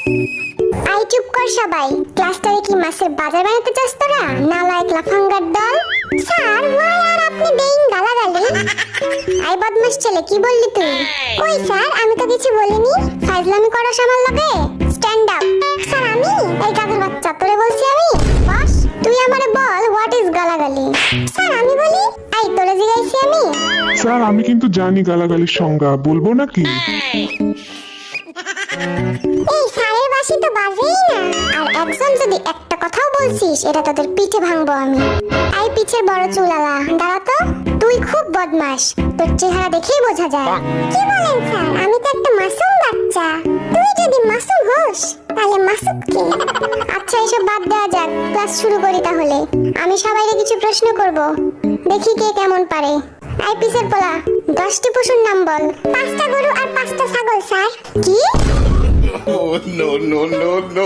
I চুপ কর সবাই, ক্লাসটারে কি মাছের বাজার বানাতে চাস তোরা? নালায়েক লাফাঙ্গার দল। স্যার ওয়াই আর আপনি দেইন গালাগালি? আই বদমাশ ছেলে, কি বললি তুই? কই স্যার, আমি তো কিছু বলিনি। ফাজলামি করস আমার লগে? Stand up. স্যার আমি? এই গাধের বাচ্চা, তোরে বলছি আমি? বস, তুই আমারে বল হোয়াট ইজ গালাগালি? স্যার আমি বলি? আই তোরে জিগাইছি আমি? স্যার আমি কিন্তু জানি গালাগালির সংজ্ঞা, বলবো নাকি? এই স্যারের বাসি তো বাজেই না। আর একজন যদি একটা কথাও বলছিস, এটা তোদের পিঠে ভাঙবো আমি। আই পিছের বড় চুলালা, দাঁড়া তো। তুই খুব বদমাশ, তোর চেহারা দেখেই বোঝা যায়। কি বলেন স্যার, আমি তো একটা মাসুম বাচ্চা। তুই যদি মাসুম হোস তাহলে মাসুম কে? আচ্ছা এসব বাদ দেওয়া যাক, ক্লাস শুরু করি তাহলে। আমি সবাইকে কিছু প্রশ্ন করব, দেখি কে কেমন পারে। আই পিছের পোলা, 10টি পশুর নাম বল। 5টা গরু আর 5টা ছাগল স্যার। কি? Oh, no, no, no, no.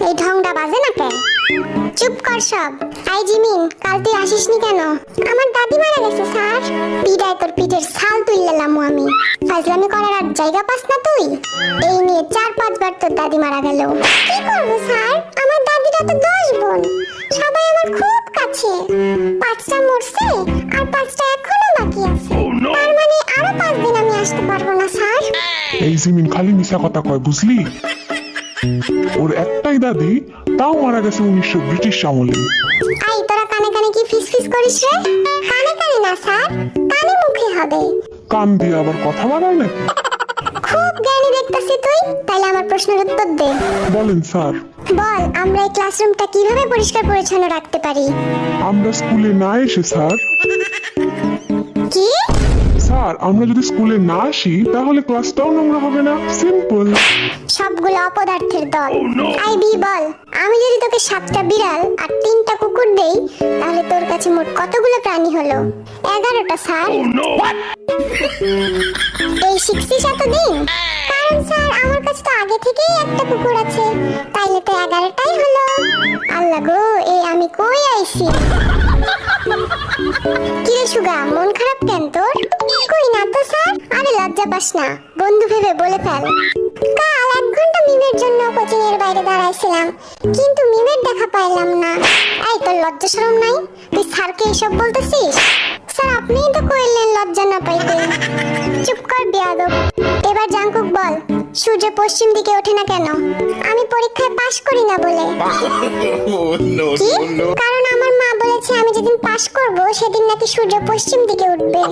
এই ঢংটা বাজে না কেন? চুপ কর সব। আই জিমিন, কাল তুই আসিসনি কেন? আমার দাদি মারা গেছে স্যার। পিটায় তোর পিঠের ছাল তুললাম আমি। ফাজলামি করার আর জায়গা পাস না তুই? এই নিয়ে 4-5 বার তোর দাদি মারা গেল। কি করবো স্যার, আমার দাদিরা তো 10 বোন, সবাই আমার খুব কাছে। 5টা মরছে আর 5টা এখনো বাকি আছে। তার মানে আরো 5 দিন আমি আসতে পারবো না স্যার। এই জিমিন খালি মিশা কথা কয়, বুঝলি? ওর একটাই দাদি, তাও মারা গেছে 1900 ব্রিটিশ আমলে। আই তোরা কানে কানে কি ফিস করিস রে? কানে কানে না স্যার, কানে মুখে হবে। কান দিয়ে আবার কথা বাড়ায় নাকি? খুব জ্ঞানী দেখতাছি তুই। তাইলে আমার প্রশ্নের উত্তর দে। বলেন স্যার। বল, আমরা এই ক্লাসরুমটা কিভাবে পরিষ্কার পরিচ্ছন্ন রাখতে পারি? আমরা স্কুলে না এসে স্যার। কি? স্যার আমরা যদি স্কুলে না আসি তাহলে ক্লাসটাও নোংরা হবে না, সিম্পল। সবগুলো অপদার্থের দল। আই বি বল, আমি যদি তোকে 7টা বিড়াল আর 3টা কুকুর দেই, তাহলে তোর কাছে মোট কতগুলো প্রাণী হলো? 11টা স্যার। এই শিখছিস এতদিন? কারণ স্যার আমার কাছে তো আগে থেকেই একটা কুকুর আছে, তাইলে তো 11টাই হলো। আল্লাহ গো, এই আমি কই আইছি? কি রে সুগা, মন খারাপ কেন তোর? কই না তো স্যার। আরে লজ্জা পাস না, বন্ধু ভেবে বলে ফেল। কাল 1 ঘন্টা মিমের জন্য কোচিং এর বাইরে দাঁড়াইছিলাম, কিন্তু মিমের দেখা পাইলাম না। এই তোর লজ্জা শরম নাই? তুই স্যারকে এসব বলতেছিস? স্যার আপনিই তো কইলেন লজ্জা না পাইতে। চুপ কর বেয়াদব। এবার জাঙ্কুক বল, সূর্য পশ্চিম দিকে ওঠে না কেন? আমি পরীক্ষায় পাশ করি না বলে। Oh, no, কি? no, no. কারণ আমার মা বলেছে আমি যেদিন পাশ করব সেদিন নাকি সূর্য পশ্চিম দিকে উঠবে।